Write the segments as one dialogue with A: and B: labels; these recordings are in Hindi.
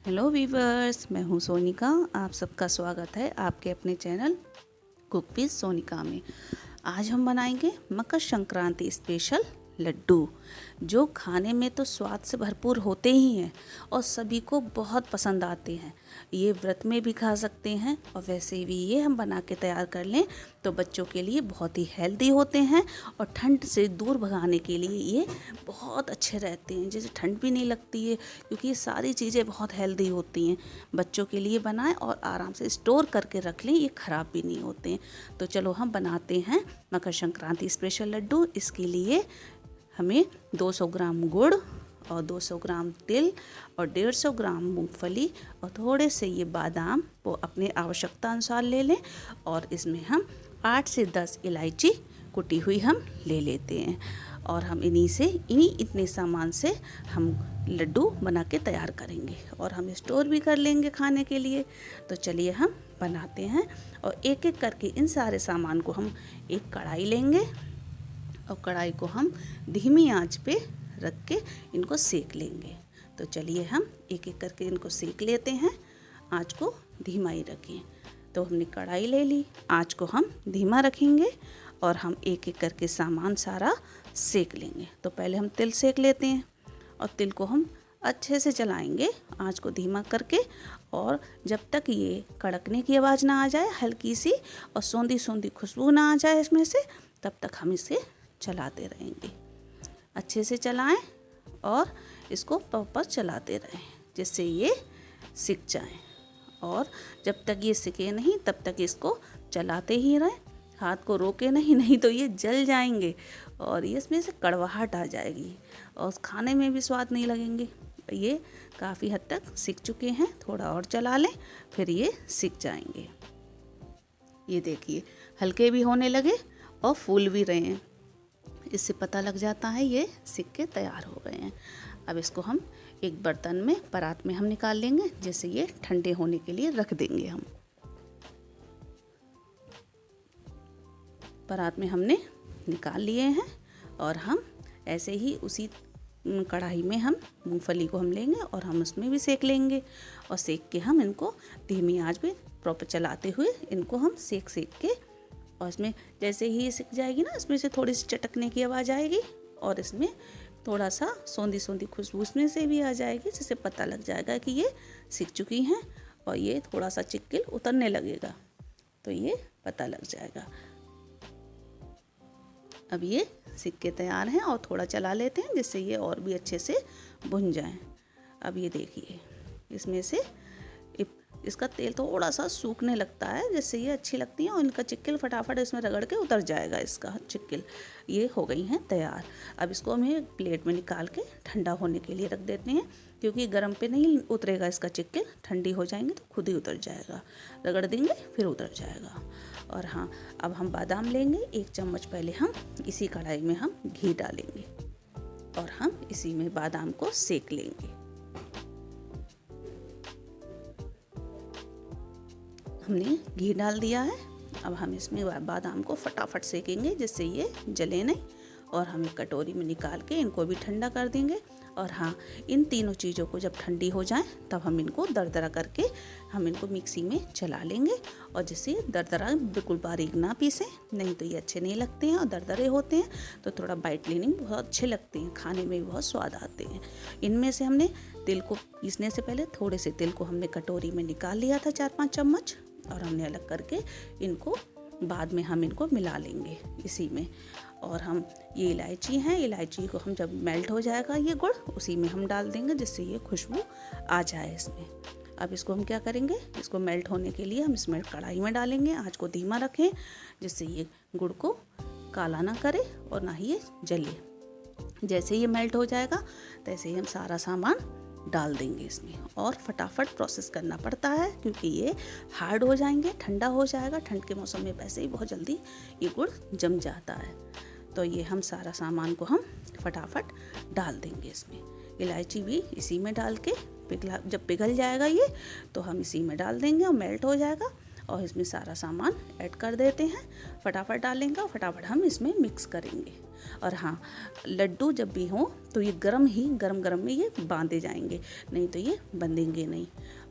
A: हेलो वीवर्स, मैं हूँ सोनिका। आप सबका स्वागत है आपके अपने चैनल कुक विद सोनिका में। आज हम बनाएंगे मकर संक्रांति स्पेशल लड्डू, जो खाने में तो स्वाद से भरपूर होते ही हैं और सभी को बहुत पसंद आते हैं। ये व्रत में भी खा सकते हैं और वैसे भी ये हम बना के तैयार कर लें तो बच्चों के लिए बहुत ही हेल्दी होते हैं और ठंड से दूर भगाने के लिए ये बहुत अच्छे रहते हैं। जैसे ठंड भी नहीं लगती है क्योंकि ये सारी चीज़ें बहुत हेल्दी होती हैं। बच्चों के लिए बनाएं और आराम से स्टोर करके रख लें, ये ख़राब भी नहीं होते हैं। तो चलो हम बनाते हैं मकर संक्रांति स्पेशल लड्डू। इसके लिए हमें 200 ग्राम गुड़ और 200 ग्राम तिल और 150 ग्राम मूंगफली और थोड़े से ये बादाम वो अपने आवश्यकता अनुसार ले लें। और इसमें हम 8 से 10 इलायची कुटी हुई हम ले लेते हैं और हम इन्हीं इतने सामान से हम लड्डू बना के तैयार करेंगे और हम स्टोर भी कर लेंगे खाने के लिए। तो चलिए हम बनाते हैं और एक एक करके इन सारे सामान को हम एक कढ़ाई लेंगे और कढ़ाई को हम धीमी आंच पे रख के इनको सेक लेंगे। तो चलिए हम एक एक करके इनको सेक लेते हैं। आंच को धीमा ही रखें। तो हमने कढ़ाई ले ली, आंच को हम धीमा रखेंगे और हम एक एक करके सामान सारा सेक लेंगे। तो पहले हम तिल सेक लेते हैं और तिल को हम अच्छे से चलाएंगे आंच को धीमा करके, और जब तक ये कड़कने की आवाज़ ना आ जाए हल्की सी और सौंधी सौंधी खुशबू ना आ जाए इसमें से, तब तक हम इसे चलाते रहेंगे। अच्छे से चलाएं और इसको प्रॉपर चलाते रहें जिससे ये सिक जाएं। और जब तक ये सिके नहीं तब तक इसको चलाते ही रहें, हाथ को रोके नहीं तो ये जल जाएंगे और ये इसमें से कड़वाहट आ जाएगी और खाने में भी स्वाद नहीं लगेंगे। ये काफ़ी हद तक सिक चुके हैं, थोड़ा और चला लें फिर ये सिक जाएंगे। ये देखिए हल्के भी होने लगे और फूल भी रहे हैं, इससे पता लग जाता है ये सिक के तैयार हो गए हैं। अब इसको हम एक बर्तन में परात में हम निकाल लेंगे, जैसे ये ठंडे होने के लिए रख देंगे। हम परात में हमने निकाल लिए हैं और हम ऐसे ही उसी कढ़ाई में हम मूंगफली को हम लेंगे और हम उसमें भी सेक लेंगे और सेक के हम इनको धीमी आंच पे प्रॉपर चलाते हुए इनको हम सेक के, और इसमें जैसे ही ये सिक जाएगी ना इसमें से थोड़ी सी चटकने की आवाज़ आएगी और इसमें थोड़ा सा सौंधी सौंधी खुशबू इसमें से भी आ जाएगी, जिससे पता लग जाएगा कि ये सिक चुकी हैं और ये थोड़ा सा चिक्किल उतरने लगेगा तो ये पता लग जाएगा। अब ये सिक के तैयार हैं और थोड़ा चला लेते हैं जिससे ये और भी अच्छे से भुन जाएं। अब ये देखिए इसमें से इसका तेल थोड़ा सा सूखने लगता है जिससे ये अच्छी लगती हैं और इनका चिक्किल फटाफट इसमें रगड़ के उतर जाएगा। इसका चिक्किल ये हो गई हैं तैयार। अब इसको हम एक प्लेट में निकाल के ठंडा होने के लिए रख देते हैं, क्योंकि गर्म पे नहीं उतरेगा इसका चिक्किल, ठंडी हो जाएंगे तो खुद ही उतर जाएगा, रगड़ देंगे फिर उतर जाएगा। और हाँ, अब हम बादाम लेंगे, 1 चम्मच पहले हम इसी कढ़ाई में हम घी डालेंगे और हम इसी में बादाम को सेक लेंगे। हमने घी डाल दिया है, अब हम इसमें बादाम को फटाफट सेकेंगे जिससे ये जले नहीं, और हम एक कटोरी में निकाल के इनको भी ठंडा कर देंगे। और हाँ, इन तीनों चीज़ों को जब ठंडी हो जाए तब हम इनको दरदरा करके हम इनको मिक्सी में चला लेंगे, और जिससे दरदरा बिल्कुल बारीक ना पीसें, नहीं तो ये अच्छे नहीं लगते हैं और दरदरे होते हैं। तो थोड़ा बाइट लेनिंग बहुत अच्छे लगते हैं, खाने में भी बहुत स्वाद आते हैं। इनमें से हमने तिल को पीसने से पहले थोड़े से तिल को हमने कटोरी में निकाल लिया था 4-5 चम्मच, और हमने अलग करके इनको बाद में हम इनको मिला लेंगे इसी में। और हम ये इलायची हैं, इलायची को हम जब मेल्ट हो जाएगा ये गुड़ उसी में हम डाल देंगे जिससे ये खुशबू आ जाए इसमें। अब इसको हम क्या करेंगे, इसको मेल्ट होने के लिए हम इसमें कढ़ाई में डालेंगे, आंच को धीमा रखें जिससे ये गुड़ को काला ना करे और ना ही ये जले। जैसे ये मेल्ट हो जाएगा तैसे ही हम सारा सामान डाल देंगे इसमें, और फटाफट प्रोसेस करना पड़ता है क्योंकि ये हार्ड हो जाएंगे, ठंडा हो जाएगा। ठंड के मौसम में वैसे ही बहुत जल्दी ये गुड़ जम जाता है। तो ये हम सारा सामान को हम फटाफट डाल देंगे इसमें। इलायची भी इसी में डाल के जब पिघल जाएगा ये तो हम इसी में डाल देंगे और मेल्ट हो जाएगा। और इसमें सारा सामान ऐड कर देते हैं। फटाफट डालेंगे और फटाफट हम इसमें मिक्स करेंगे। और हाँ, लड्डू जब भी हों तो ये गरम गरम में ये बांधे जाएंगे, नहीं तो ये बंधेंगे नहीं।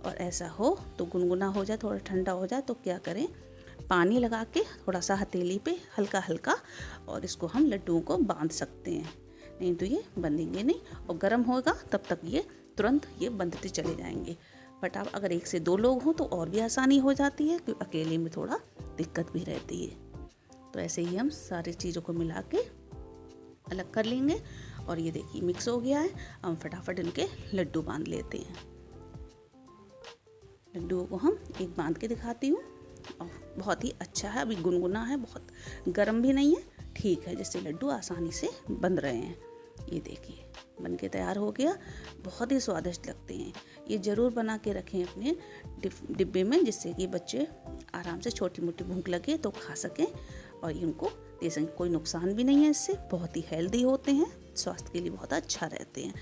A: और ऐसा हो तो गुनगुना हो जाए, थोड़ा ठंडा हो जाए तो क्या करें, पानी लगा के थोड़ा सा हथेली पे हल्का हल्का, और इसको हम लड्डुओं को बांध सकते हैं, नहीं तो ये बंधेंगे नहीं। और गर्म होगा तब तक ये तुरंत ये बंधते चले जाएंगे। फटाफट अगर 1 से 2 लोग हों तो और भी आसानी हो जाती है, क्योंकि अकेले में थोड़ा दिक्कत भी रहती है। तो ऐसे ही हम सारी चीज़ों को मिला के अलग कर लेंगे। और ये देखिए मिक्स हो गया है। हम फटाफट इनके लड्डू बांध लेते हैं। लड्डुओं को हम एक बांध के दिखाती हूँ। और बहुत ही अच्छा है, अभी गुनगुना है, बहुत गर्म भी नहीं है, ठीक है, जिससे लड्डू आसानी से बंध रहे हैं। ये देखिए बन के तैयार हो गया। बहुत ही स्वादिष्ट लगते हैं। ये ज़रूर बना के रखें अपने डिब्बे में, जिससे कि बच्चे आराम से छोटी मोटी भूख लगे तो खा सकें और ये उनको दे सकें। कोई नुकसान भी नहीं है इससे, बहुत ही हेल्दी होते हैं, स्वास्थ्य के लिए बहुत अच्छा रहते हैं।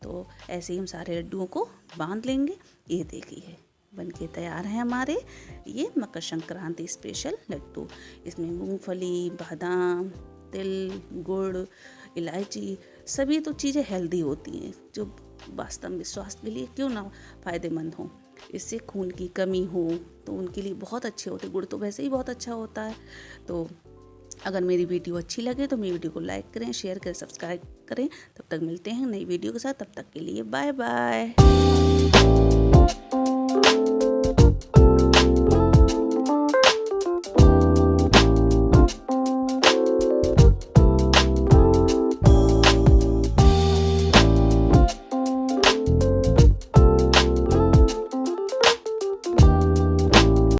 A: तो ऐसे ही हम सारे लड्डुओं को बांध लेंगे। ये देखिए बन के तैयार हैं हमारे ये मकर संक्रांति स्पेशल लड्डू। इसमें मूंगफली, बादाम, तिल, गुड़, इलायची, सभी तो चीज़ें हेल्दी होती हैं, जो वास्तव में स्वास्थ्य के लिए क्यों ना फ़ायदेमंद हो। इससे खून की कमी हो तो उनके लिए बहुत अच्छे होते। गुड़ तो वैसे ही बहुत अच्छा होता है। तो अगर मेरी वीडियो अच्छी लगे तो मेरी वीडियो को लाइक करें, शेयर करें, सब्सक्राइब करें। तब तक मिलते हैं नई वीडियो के साथ। तब तक के लिए बाय बाय।